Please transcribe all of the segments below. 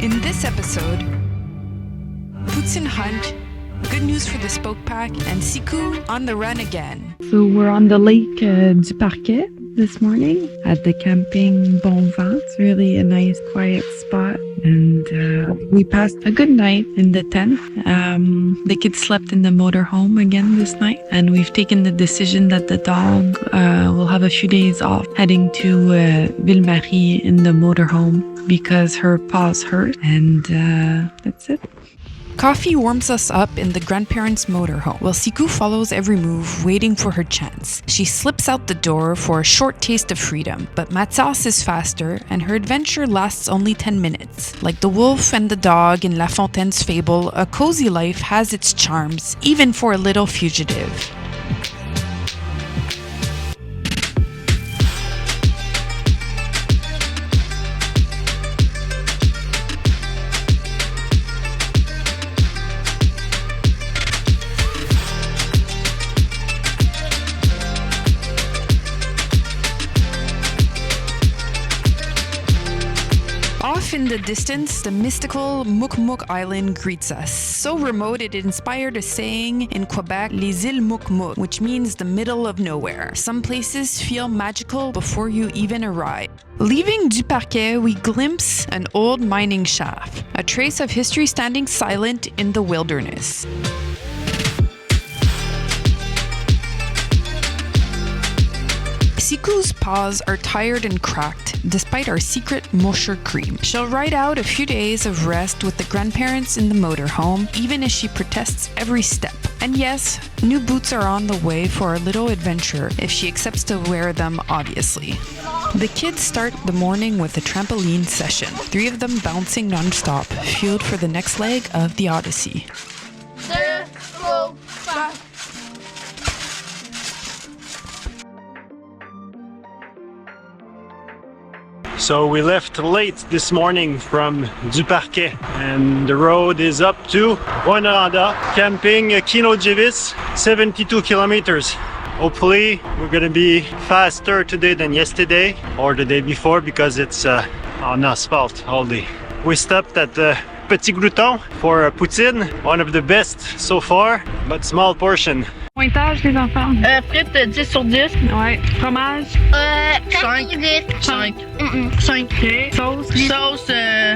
In this episode, Poutine Hunt, good news for the Spoke Pack, and Siku on the run again. So we're on the lake du Parquet this morning at the camping Bon Vent. It's really a nice quiet spot, and we passed a good night in the tent. The kids slept in the motorhome again this night, and we've taken the decision that the dog will have a few days off heading to Ville-Marie in the motorhome because her paws hurt, and that's it. Coffee warms us up in the grandparents' motorhome, while Siku follows every move, waiting for her chance. She slips out the door for a short taste of freedom, but Mathias is faster, and her adventure lasts only 10 minutes. Like the wolf and the dog in La Fontaine's fable, a cozy life has its charms, even for a little fugitive. Off in the distance, the mystical Mukmuk Island greets us. So remote it inspired a saying in Quebec, Les îles Mukmuk, which means the middle of nowhere. Some places feel magical before you even arrive. Leaving du Parquet, we glimpse an old mining shaft, a trace of history standing silent in the wilderness. Siku's paws are tired and cracked, despite our secret Mosher cream. She'll ride out a few days of rest with the grandparents in the motorhome, even as she protests every step. And yes, new boots are on the way for a little adventure, if she accepts to wear them, obviously. The kids start the morning with a trampoline session, 3 of them bouncing non-stop, fueled for the next leg of the Odyssey. So we left late this morning from du Parquet, and the road is up to Rouyn-Noranda, camping Kino Jivis, 72 kilometers. Hopefully we're gonna be faster today than yesterday or the day before because it's on asphalt all day. We stopped at Petit Glouton for poutine, one of the best so far, but small portion. Pointage, les enfants? Frites 10 sur 10. Ouais. Fromage? 5. 5. 5. Okay. Sauce? Sauce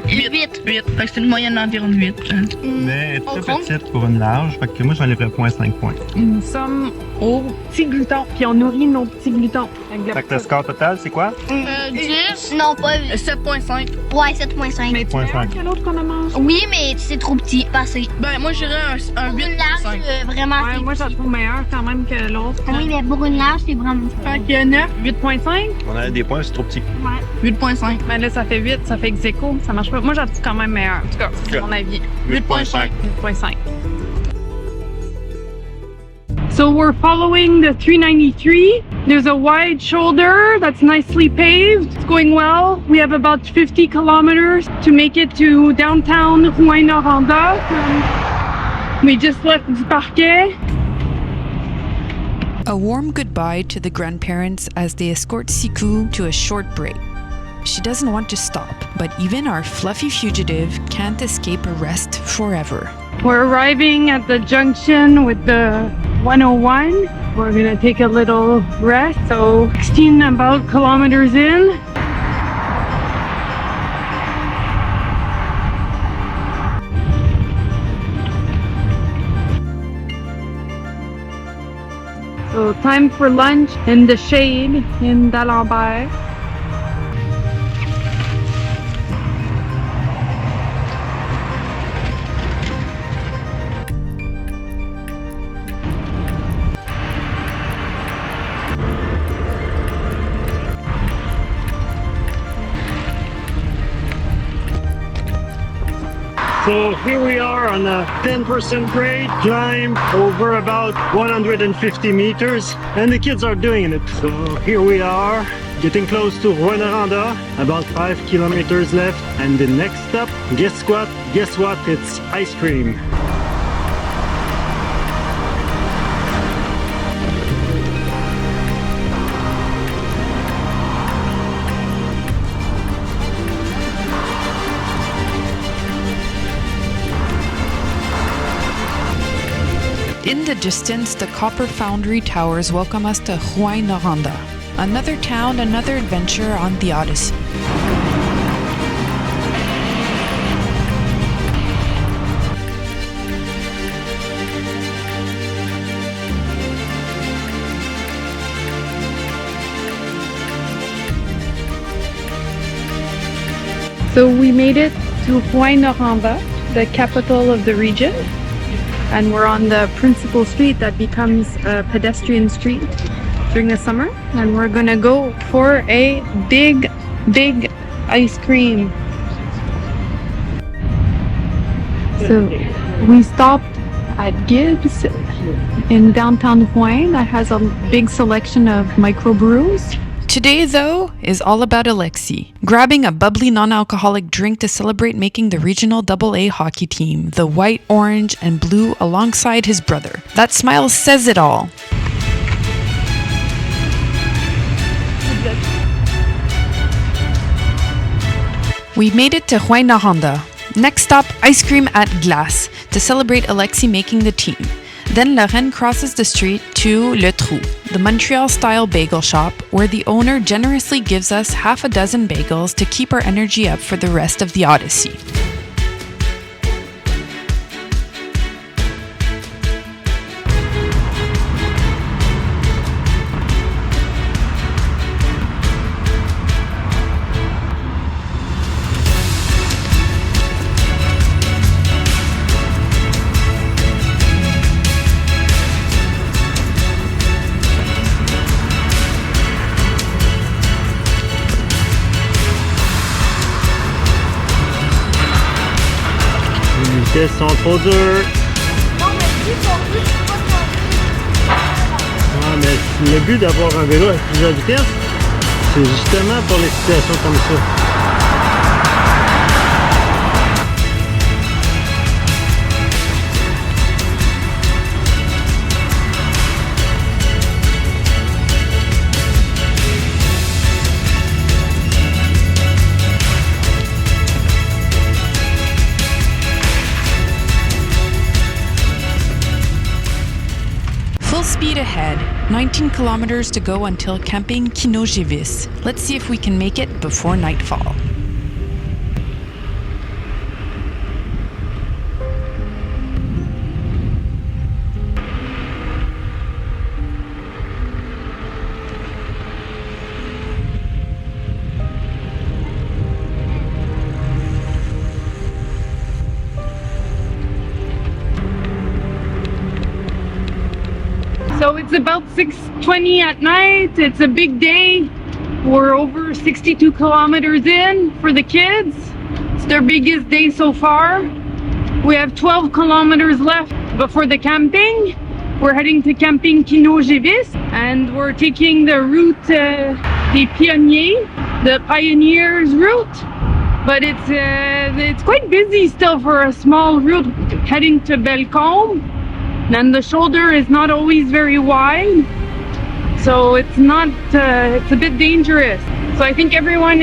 8. 8. Fait que c'est une moyenne d'environ 8. Mais très petite pour une large, fait que moi j'enlèverais 0.5 points. Nous sommes au petit glouton, puis on nourrit nos petits gloutons. Fait que le score total, c'est quoi? 10. Non, pas 7.5. Ouais, 7.5. Mais tu meilleur que l'autre qu'on a mangé? Oui, mais c'est trop petit, passé. Ben, moi j'irais un 8. Une large, vraiment. Ouais, moi je la trouve meilleure quand même que l'autre. Oui, mais pour une large, c'est vraiment. Fait que 9, 8.5. On a des points, c'est trop petit. Ouais. 8.5. Ben là, ça fait 8, ça fait ex-aequo, ça marche pas. Moi, je la trouve quand même meilleure. En tout cas, c'est mon avis. 8.5. 8.5. So we're following the 393. There's a wide shoulder that's nicely paved. It's going well. We have about 50 kilometers to make it to downtown Rouyn-Noranda. We just left du Parquet. A warm goodbye to the grandparents as they escort Siku to a short break. She doesn't want to stop, but even our fluffy fugitive can't escape a rest forever. We're arriving at the junction with the 101. We're gonna take a little rest. So 16 about kilometers in. So time for lunch in the shade in D'Alembert. So here we are on a 10% grade climb over about 150 meters, and the kids are doing it. So here we are, getting close to Rouyn-Noranda, about 5 kilometers left, and the next stop, guess what? It's ice cream. In the distance, the copper foundry towers welcome us to Rouyn-Noranda. Another town, another adventure on the Odyssey. So we made it to Rouyn-Noranda, the capital of the region, and we're on the principal street that becomes a pedestrian street during the summer, and we're gonna go for a big ice cream. So we stopped at Gibbs in downtown Rouyn that has a big selection of microbrews. Today, though, is all about Alexi, grabbing a bubbly non-alcoholic drink to celebrate making the regional AA hockey team, the white, orange, and blue alongside his brother. That smile says it all. We made it to Rouyn-Noranda. Next stop, ice cream at Glace to celebrate Alexi making the team. Then Lorraine crosses the street to Le Trou, the Montreal-style bagel shop, where the owner generously gives us half a dozen bagels to keep our energy up for the rest of the Odyssey. Les vitesses sont trop dures. Non, mais plus qu'on veut, c'est pas qu'on Ouais, mais le but d'avoir un vélo à plusieurs vitesses, c'est justement pour les situations comme ça. Full speed ahead, 19 kilometers to go until camping Kinojévis. Let's see if we can make it before nightfall. So it's about 6:20 at night. It's a big day. We're over 62 kilometers in for the kids. It's their biggest day so far. We have 12 kilometers left before the camping. We're heading to camping Kinojévis, and we're taking the route des Pionniers, the Pioneers route. But it's quite busy still for a small route heading to Bellecombe. And the shoulder is not always very wide, so it's a bit dangerous. So I think everyone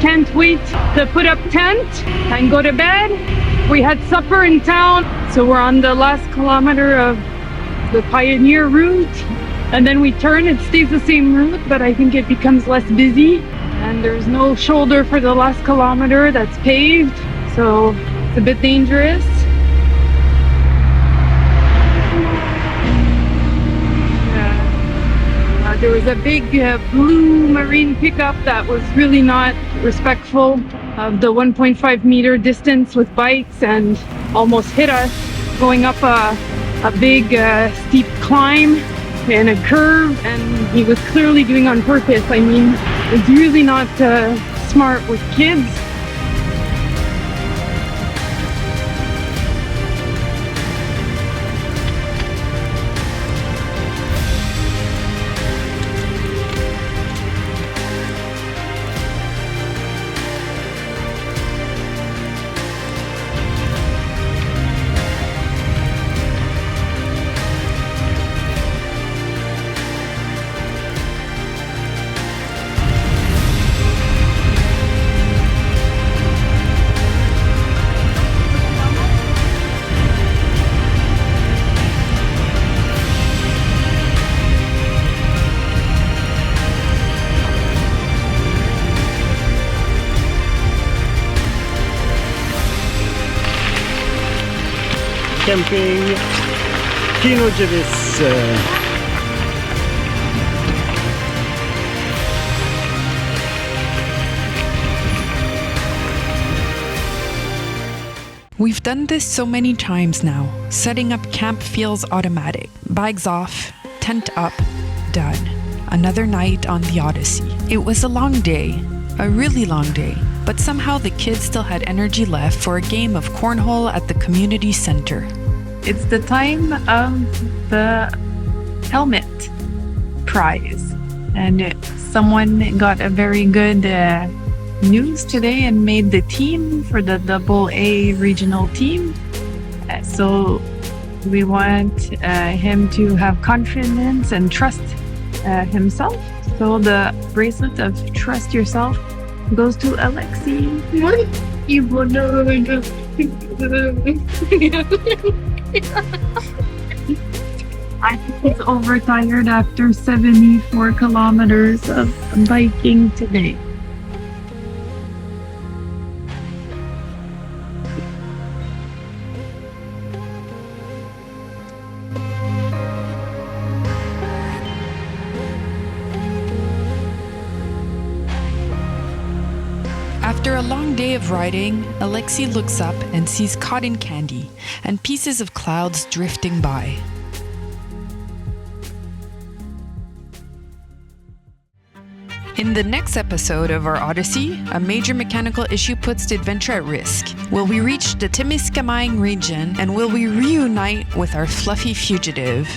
can't wait to put up tent and go to bed. We had supper in town, so we're on the last kilometer of the Pioneer route, and then we turn. It stays the same route, but I think it becomes less busy, and there's no shoulder for the last kilometer that's paved, so it's a bit dangerous. There was a big blue marine pickup that was really not respectful of the 1.5 meter distance with bikes and almost hit us going up a big steep climb and a curve, and he was clearly doing on purpose. I mean, it's really not smart with kids. camping Abitibi-Témiscamingue. We've done this so many times now. Setting up camp feels automatic. Bags off, tent up, done. Another night on the Odyssey. It was a long day, a really long day, but somehow the kids still had energy left for a game of cornhole at the community center. It's the time of the helmet prize, and someone got a very good news today and made the team for the AA regional team. So we want him to have confidence and trust himself. So the bracelet of trust yourself goes to Alexi. I think he's overtired after 74 kilometers of biking today. After a long day of riding, Alexi looks up and sees cotton candy and pieces of clouds drifting by. In the next episode of our Odyssey, a major mechanical issue puts the adventure at risk. Will we reach the Témiscamingue region, and will we reunite with our fluffy fugitive?